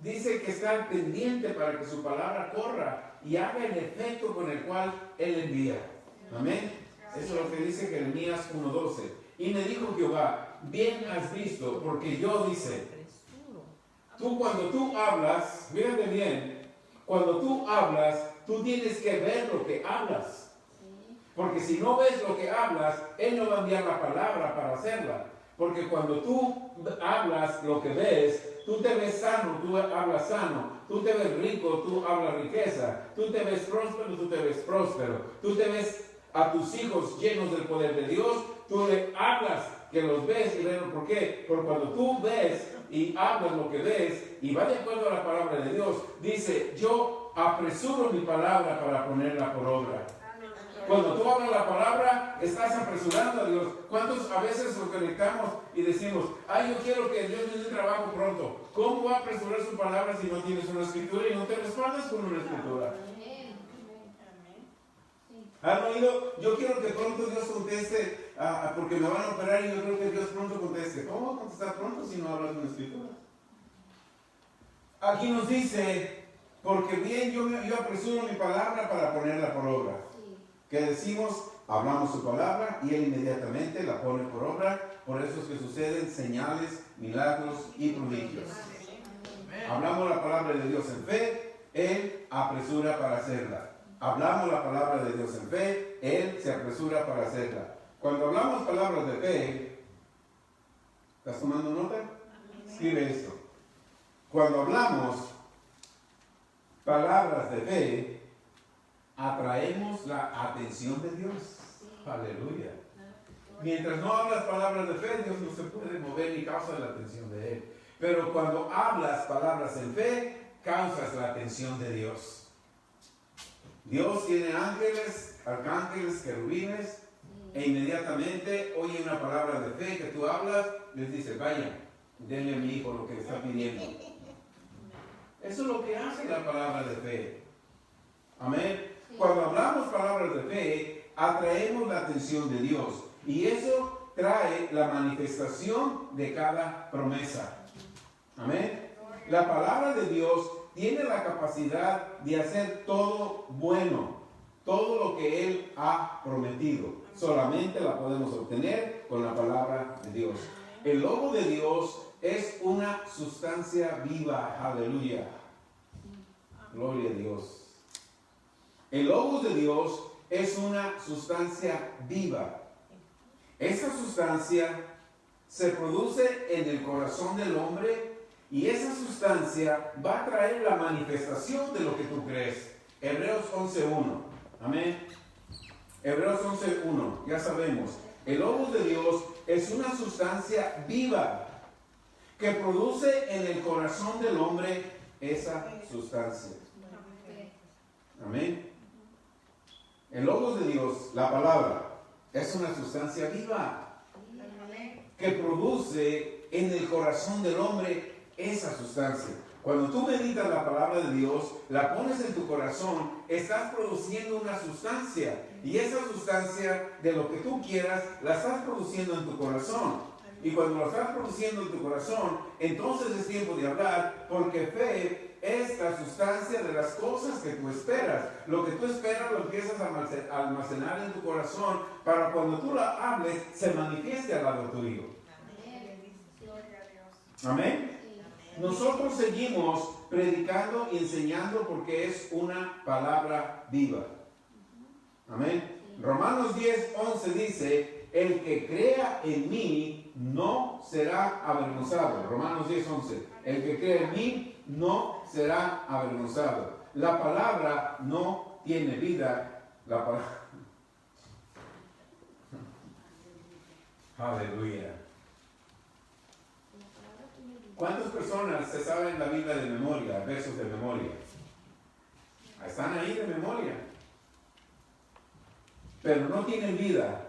dice que está pendiente para que su palabra corra y haga el efecto con el cual Él envía. Amén. Eso es lo que dice Jeremías 1:12. Y me dijo Jehová, bien has visto, porque yo dice, cuando tú hablas, fíjate bien, cuando tú hablas, tú tienes que ver lo que hablas. Porque si no ves lo que hablas, Él no va a enviar la palabra para hacerla. Porque cuando tú hablas lo que ves, tú te ves sano, tú hablas sano. Tú te ves rico, tú hablas riqueza. Tú te ves próspero, tú te ves próspero. Tú te ves a tus hijos llenos del poder de Dios. Tú le hablas que los ves y ven por qué. Porque cuando tú ves y hablas lo que ves y va de acuerdo a la palabra de Dios, dice, yo apresuro mi palabra para ponerla por obra. Cuando tú hablas la palabra, estás apresurando a Dios. ¿Cuántos a veces nos conectamos y decimos, yo quiero que Dios me dé trabajo pronto? ¿Cómo va a apresurar su palabra si no tienes una escritura y no te respaldas con una escritura? ¿Han oído? Yo quiero que pronto Dios conteste, porque me van a operar y yo creo que Dios pronto conteste. ¿Cómo va a contestar pronto si no hablas de una escritura? Aquí nos dice, porque bien yo apresuro mi palabra para ponerla por obra. Que decimos, hablamos su palabra y Él inmediatamente la pone por obra. Por eso es que suceden señales, milagros y prodigios. Hablamos la palabra de Dios en fe, Él apresura para hacerla. Hablamos la palabra de Dios en fe, Él se apresura para hacerla. Cuando hablamos palabras de fe, ¿estás tomando nota? Escribe esto. Cuando hablamos palabras de fe, atraemos la atención de Dios. Aleluya. Mientras no hablas palabras de fe, Dios no se puede mover ni causa la atención de Él. Pero cuando hablas palabras en fe, causas la atención de Dios. Dios tiene ángeles, arcángeles, querubines, e inmediatamente oye una palabra de fe que tú hablas, les dice, vaya, denle a mi hijo lo que le está pidiendo. Eso es lo que hace la palabra de fe. Amén. Cuando hablamos palabras de fe, atraemos la atención de Dios. Y eso trae la manifestación de cada promesa. Amén. La palabra de Dios tiene la capacidad de hacer todo bueno. Todo lo que Él ha prometido. Solamente la podemos obtener con la palabra de Dios. El lobo de Dios es una sustancia viva. Aleluya. Gloria a Dios. El Logos de Dios es una sustancia viva. Esa sustancia se produce en el corazón del hombre y esa sustancia va a traer la manifestación de lo que tú crees. Hebreos 11.1. Amén. Hebreos 11.1. Ya sabemos, el Logos de Dios es una sustancia viva que produce en el corazón del hombre esa sustancia. Amén. El Logos de Dios, la palabra, es una sustancia viva que produce en el corazón del hombre esa sustancia. Cuando tú meditas la palabra de Dios, la pones en tu corazón, estás produciendo una sustancia. Y esa sustancia de lo que tú quieras, la estás produciendo en tu corazón. Y cuando lo estás produciendo en tu corazón, entonces es tiempo de hablar, porque fe es la sustancia de las cosas que tú esperas. Lo que tú esperas lo empiezas a almacenar en tu corazón para cuando tú la hables, se manifieste al lado tuyo. Amén. Nosotros seguimos predicando y enseñando porque es una palabra viva. Amén. Romanos 10:11 dice, el que crea en mí no será avergonzado. Romanos 10:11. El que crea en mí no será avergonzado. La palabra no tiene vida. La palabra. Aleluya. ¿Cuántas personas se saben la Biblia de memoria, versos de memoria? Están ahí de memoria. Pero no tienen vida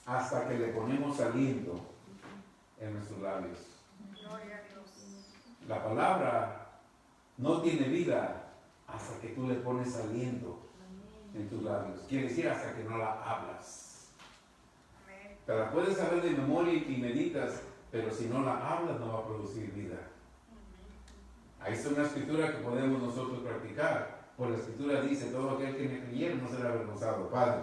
hasta que le ponemos aliento en nuestros labios. La palabra no tiene vida hasta que tú le pones aliento en tus labios. Quiere decir hasta que no la hablas. Te la puedes saber de memoria y meditas, pero si no la hablas no va a producir vida. Ahí está una escritura que podemos nosotros practicar. Por la escritura dice, todo aquel que me creyera no será avergonzado. Padre,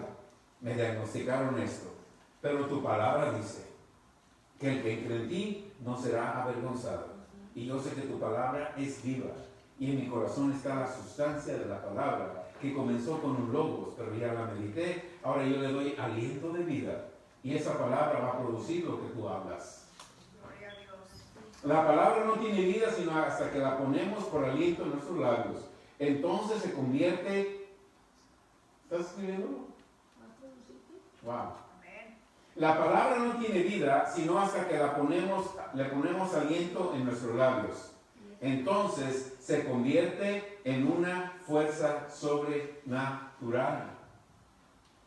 me diagnosticaron esto, pero tu palabra dice que el que cree en ti no será avergonzado. Y yo sé que tu palabra es viva. Y en mi corazón está la sustancia de la palabra, que comenzó con un logos, pero ya la medité. Ahora yo le doy aliento de vida. Y esa palabra va a producir lo que tú hablas. La palabra no tiene vida sino hasta que la ponemos por aliento en nuestros labios. Entonces se convierte... ¿Estás escribiendo? Wow. La palabra no tiene vida sino hasta que le ponemos aliento en nuestros labios. Entonces se convierte en una fuerza sobrenatural.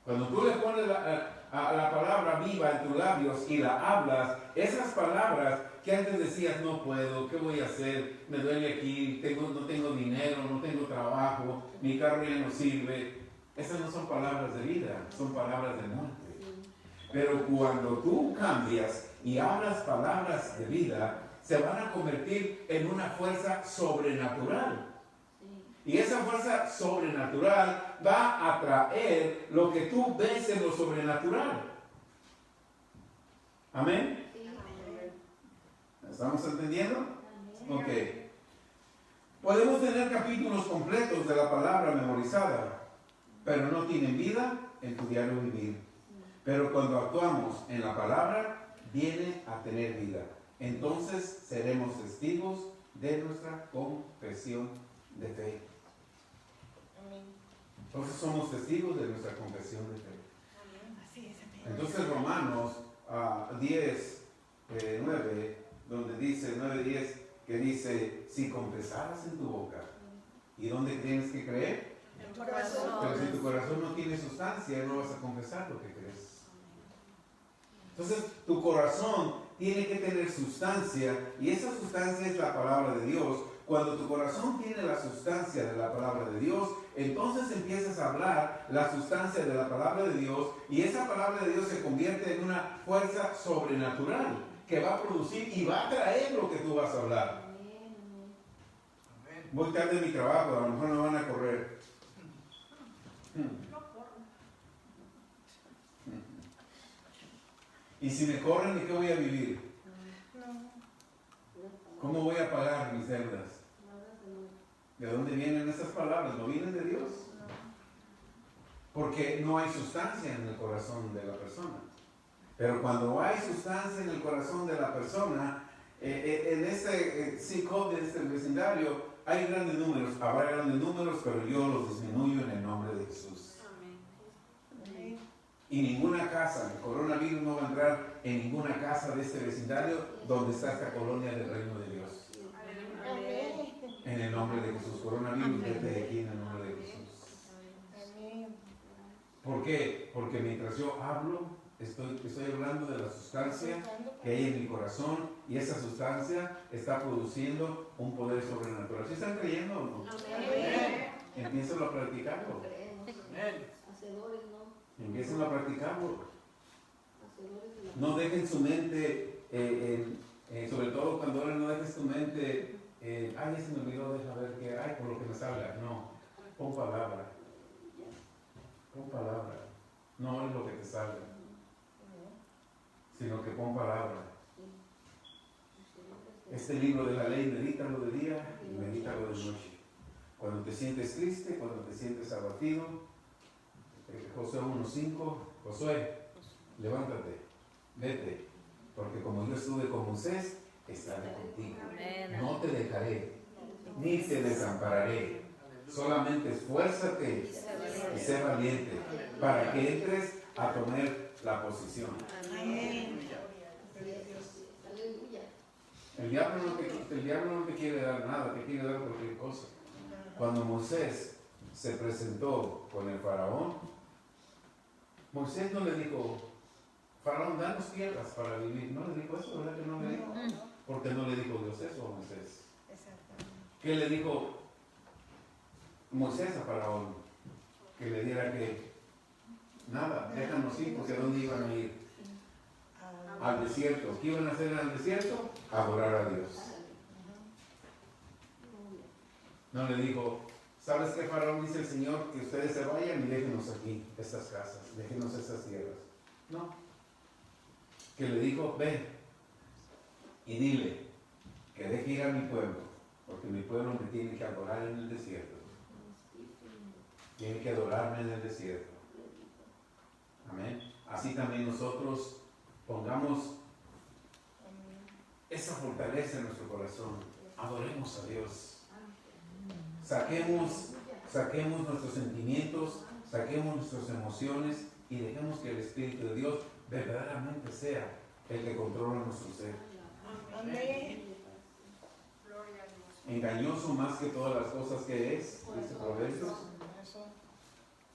Cuando tú le pones la palabra viva en tus labios y la hablas, esas palabras que antes decías, no puedo, ¿qué voy a hacer? Me duele aquí, no tengo dinero, no tengo trabajo, mi carro ya no sirve. Esas no son palabras de vida, son palabras de muerte. Pero cuando tú cambias y hablas palabras de vida, se van a convertir en una fuerza sobrenatural. Y esa fuerza sobrenatural va a atraer lo que tú ves en lo sobrenatural. ¿Amén? ¿Estamos entendiendo? Ok. Podemos tener capítulos completos de la palabra memorizada, pero no tienen vida en tu diario vivir. Pero cuando actuamos en la palabra, viene a tener vida. Entonces seremos testigos de nuestra confesión de fe. Entonces somos testigos de nuestra confesión de fe. Entonces Romanos 10:9, donde dice 9:10, que dice, si confesaras en tu boca, ¿y dónde tienes que creer? En tu corazón. Pero si tu corazón no tiene sustancia, no vas a confesar lo que crees. Entonces tu corazón tiene que tener sustancia, y esa sustancia es la palabra de Dios. Cuando tu corazón tiene la sustancia de la palabra de Dios, entonces empiezas a hablar la sustancia de la palabra de Dios, y esa palabra de Dios se convierte en una fuerza sobrenatural que va a producir y va a traer lo que tú vas a hablar. Voy tarde en mi trabajo, a lo mejor me van a correr. Y si me corren, ¿de qué voy a vivir? ¿Cómo voy a pagar mis deudas? ¿De dónde vienen esas palabras? ¿No vienen de Dios? Porque no hay sustancia en el corazón de la persona. Pero cuando hay sustancia en el corazón de la persona, en este psico de este vecindario, hay grandes números, habrá grandes números, pero yo los disminuyo en el nombre de Jesús. Amén. Y ninguna casa, el coronavirus no va a entrar en ninguna casa de este vecindario donde está esta colonia del reino de Dios. Amén. En el nombre de Jesús, coronavirus, vete de aquí en el nombre de Jesús. Amén. ¿Por qué? Porque mientras yo hablo, estoy hablando de la sustancia que hay en mi corazón y esa sustancia está produciendo un poder sobrenatural. ¿Sí están creyendo o no? Amén. Empiecen a practicarlo. Hacedores, ¿no? Empiecen a practicarlo. Hacedores de la No dejen su mente, sobre todo cuando ahora no dejes tu mente, ay, ya se me olvidó, deja ver qué, ay, por lo que me salga. No, pon palabra. Pon palabra. No es lo que te salga, sino que pon palabra. Este libro de la ley, medítalo de día y medítalo de noche. Cuando te sientes triste, cuando te sientes abatido, Josué 1:5, Josué, levántate, vete, porque como yo estuve con Moisés, estaré contigo. No te dejaré, ni te desampararé. Solamente esfuérzate y sé valiente para que entres a tomar la posición. Amén. Aleluya. El diablo no te quiere dar nada, te quiere dar cualquier cosa. Cuando Moisés se presentó con el faraón, Moisés no le dijo, faraón, danos tierras para vivir. No le dijo eso, ¿verdad que no le dijo? Porque no le dijo Dios eso a Moisés. Exactamente. ¿Qué le dijo Moisés a faraón? Que le diera que nada, déjanos ir, porque ¿a dónde iban a ir? Al desierto. ¿Qué iban a hacer en el desierto? Adorar a Dios. No le dijo, ¿sabes qué, faraón? Dice el Señor que ustedes se vayan y déjenos aquí, estas casas, déjenos estas tierras. No. Que le dijo, ve y dile que deje ir a mi pueblo, porque mi pueblo me tiene que adorar en el desierto. Tiene que adorarme en el desierto. Amén. Así también nosotros pongamos esa fortaleza en nuestro corazón. Adoremos a Dios. Saquemos nuestros sentimientos, saquemos nuestras emociones y dejemos que el Espíritu de Dios verdaderamente sea el que controla nuestro ser. Amén. Engañoso más que todas las cosas que es, dice Proverbios.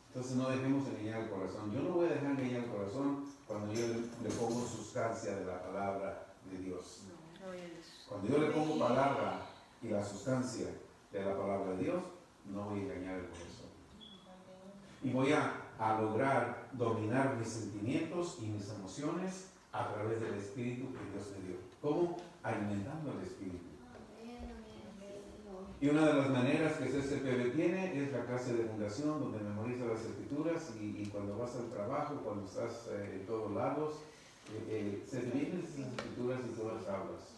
Entonces no dejemos engañar el corazón. Yo no voy a dejar engañar el corazón cuando yo le pongo sustancia de la palabra de Dios. Cuando yo le pongo palabra y la sustancia de la palabra de Dios, no voy a engañar el corazón. Y voy a lograr dominar mis sentimientos y mis emociones a través del Espíritu que Dios me dio. ¿Cómo? Alimentando el Espíritu. Y una de las maneras que CCPB tiene es la clase de fundación donde memoriza las escrituras y cuando vas al trabajo, cuando estás en todos lados, se te vienen esas escrituras y tú las hablas.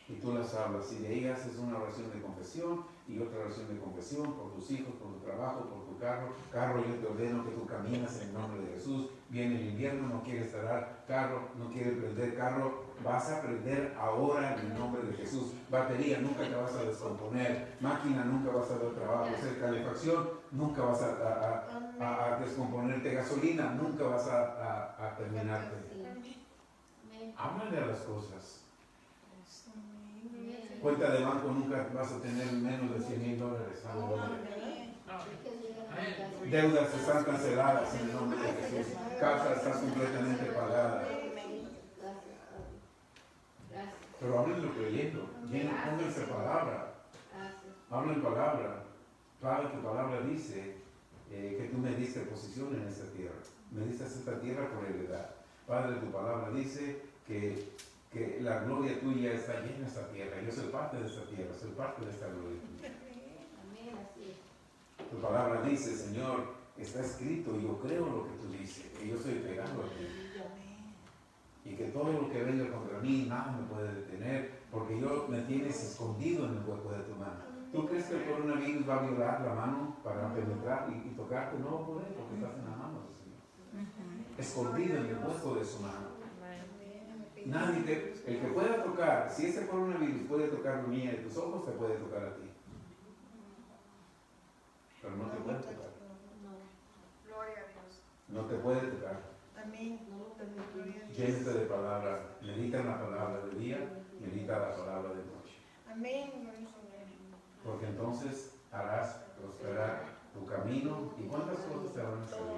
Y tú las hablas y de ahí haces una oración de confesión y otra oración de confesión por tus hijos, por tu trabajo, por tu carro. Carro, yo te ordeno que tú caminas en el nombre de Jesús. Viene el invierno, no quieres parar carro, no quieres prender carro. Vas a prender ahora en el nombre de Jesús. Batería, nunca te vas a descomponer. Máquina, nunca vas a dar trabajo. Hacer calefacción, nunca vas a descomponerte. Gasolina, nunca vas a terminarte. Háblale a las cosas. Cuenta de banco, nunca vas a tener menos de $100,000. Deudas están canceladas en el nombre de Jesús. Casa está completamente pagada. Pero háblenlo creyendo. Pónganse palabra. Hablen palabra. Padre, tu palabra dice que tú me diste posición en esta tierra. Me diste esta tierra por heredad. Padre, tu palabra dice que la gloria tuya está llena en esta tierra. Yo soy parte de esta tierra, soy parte de esta gloria tuya. Tu palabra dice, Señor, está escrito y yo creo lo que tú dices, que yo soy pegado a ti. Y que todo lo que venga contra mí, nada me puede detener, porque yo me tienes escondido en el hueco de tu mano. ¿Tú crees que el coronavirus va a violar la mano para penetrar y tocarte? No va a poder, porque estás en la mano del Señor. escondido en el hueco de su mano. Nadie el que pueda tocar, si ese coronavirus puede tocar la niña de tus ojos, te puede tocar a ti. Pero no te puede tocar. Gloria a Dios. No te puede tocar. Amén. Llénate de palabra, medita en la palabra de día, medita la palabra de noche. Amén. Porque entonces harás prosperar tu camino. ¿Y cuántas cosas te van a salir?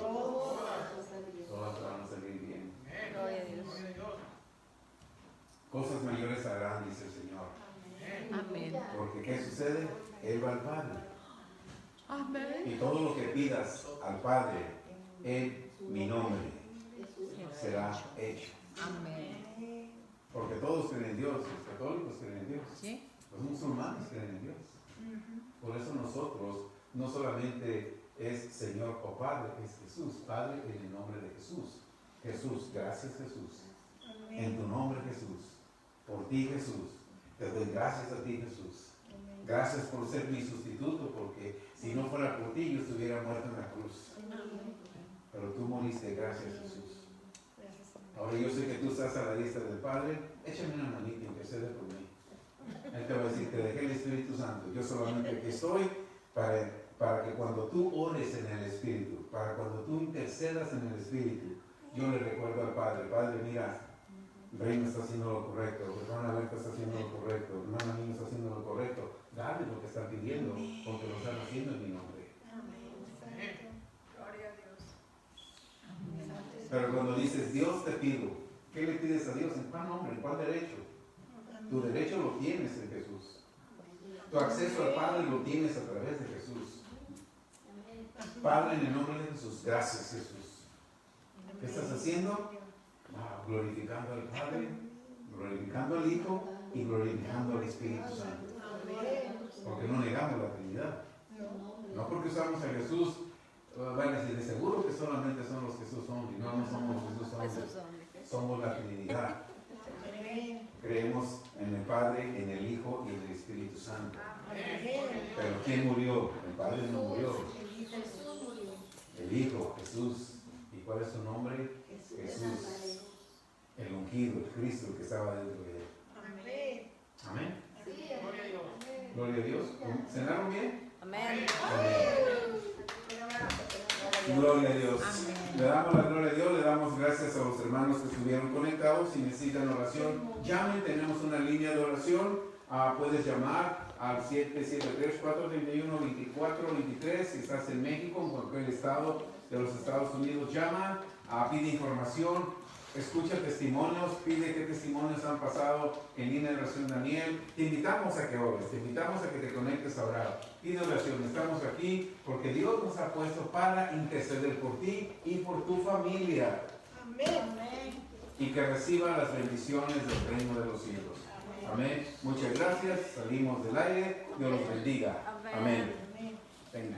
Todas te van a salir bien. Gloria a Dios. Cosas mayores harán, dice el Señor. Amén. Porque ¿qué sucede? Él va al Padre. Amén. Y todo lo que pidas al Padre en mi nombre será hecho. Amén. Porque todos creen en Dios, los católicos creen en Dios, ¿Sí? los musulmanes creen en Dios. Por eso nosotros no solamente es Señor o Padre, es Jesús, Padre en el nombre de Jesús. Jesús, gracias Jesús. En tu nombre Jesús. Por ti Jesús. Te doy gracias a ti Jesús. Gracias por ser mi sustituto, porque si no fuera por ti yo estuviera muerto en la cruz. Pero tú moriste, gracias Jesús. Ahora yo sé que tú estás a la diestra del Padre, échame una manita y intercede por mí. Él te va a decir, te dejé el Espíritu Santo, yo solamente aquí estoy para que cuando tú ores en el Espíritu, para cuando tú intercedas en el Espíritu, yo le recuerdo al Padre, Padre, mira, Reina está haciendo lo correcto, hermana Berta está haciendo lo correcto, hermana Niña está haciendo lo correcto, dale lo que están pidiendo, porque lo están haciendo en mi nombre. Gloria a Dios. Pero cuando dices, Dios te pido, ¿qué le pides a Dios? ¿En cuál nombre? ¿En cuál derecho? Tu derecho lo tienes en Jesús. Tu acceso al Padre lo tienes a través de Jesús. Padre, en el nombre de Jesús, gracias Jesús. ¿Qué estás haciendo? Glorificando al Padre, glorificando al Hijo y glorificando al Espíritu Santo. Porque no negamos la Trinidad. No porque usamos a Jesús, van a decir, de seguro que solamente son los Jesús hombres. No, no somos Jesús hombres. Somos la Trinidad. Creemos en el Padre, en el Hijo y en el Espíritu Santo. Pero ¿quién murió? El Padre no murió. El Hijo, Jesús. ¿Y cuál es su nombre? Jesús. El ungido, el Cristo que estaba dentro de él. Amén. Gloria a Dios. ¿Cenaron bien? Amén. Gloria a Dios. Le damos la gloria a Dios, le damos gracias a los hermanos que estuvieron conectados. Si necesitan oración, llamen, tenemos una línea de oración. Puedes llamar al 773-431-2423. Si estás en México, en cualquier estado de los Estados Unidos, llama, pide información. Escucha testimonios, pide qué testimonios han pasado en línea de oración Daniel. Te invitamos a que ores, te invitamos a que te conectes a orar. Pide oración, estamos aquí porque Dios nos ha puesto para interceder por ti y por tu familia. Amén. Y que reciba las bendiciones del reino de los cielos. Amén. Muchas gracias, salimos del aire, Dios los bendiga. Amén. Amén. Venga,